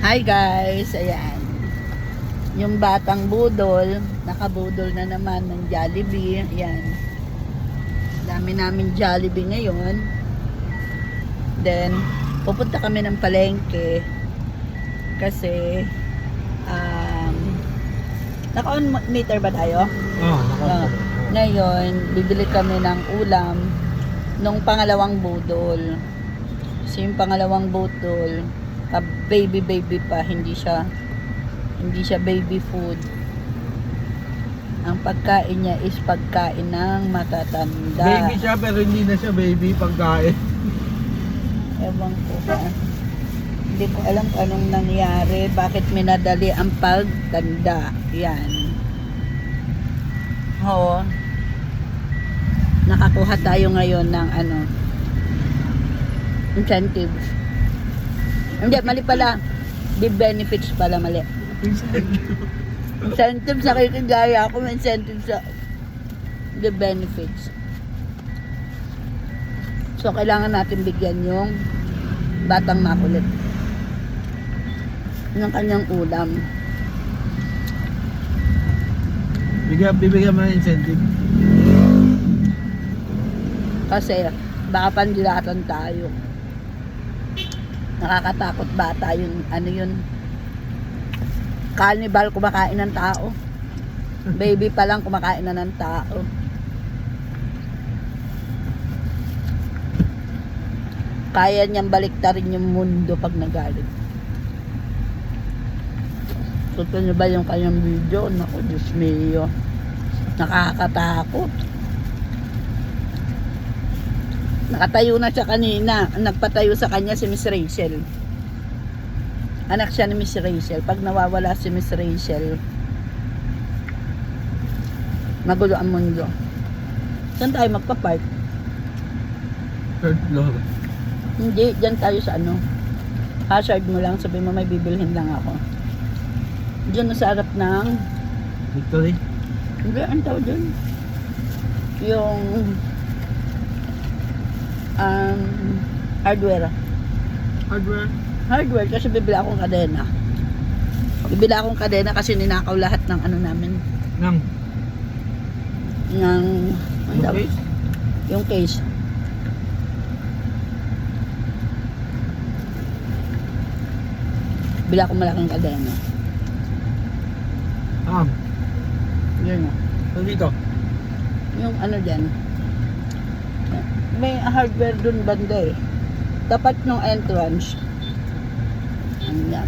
Hi guys, ayan. Yung batang budol, nakabudol na naman ng Jollibee. Ayan. Dami namin Jollibee ngayon. Then, pupunta kami ng palengke. Kasi, naka-on meter ba tayo? Oo, naka-on. Ngayon, bibili kami ng ulam nung pangalawang budol. Kasi yung pangalawang budol, baby pa, hindi siya baby food. Ang pagkain niya is pagkain ng matatanda. Baby siya pero hindi na siya baby pagkain. Ewan ko ba. Hindi ko alam kung anong nangyari, bakit minadali ang pagtanda. Yan. Oo. Nakakuha tayo ngayon ng incentives. Hindi, mali pala. The benefits pala, mali. Incentives sa kikigaya ako, may incentives sa the benefits. So, kailangan natin bigyan yung batang makulit ng kanyang ulam. Bibigyan mo ng incentive. Kasi, baka pandilatan tayo. Nakakatakot bata yun. Ano yun? Carnival, kumakain ng tao. Baby pa lang kumakain na ng tao. Kaya niyang baliktarin yung mundo pag nagalit. Tuto niyo ba yung kanyang video? Naku, Diyos mio. Nakakatakot. Nakatayo na siya kanina. Nagpatayo sa kanya si Miss Rachel. Anak siya ni Miss Rachel. Pag nawawala si Miss Rachel, magulo ang mundo. Saan tayo magpa-park? Third floor. Hindi, dyan tayo sa hazard mo lang, sabi mo may bibilhin lang ako. Diyan sa harap ng Victory? hindi, ang tawag dyan? Yung hardware. Hardware kasi bibila akong kadena. Bibila akong kadena kasi ninakaw lahat ng namin. Nang? Ng Okay. yung case. Bila akong malaking kadena. Yun o. So dito? Yung dyan. May hardware dun banda eh. Tapat ng entrance. Yan.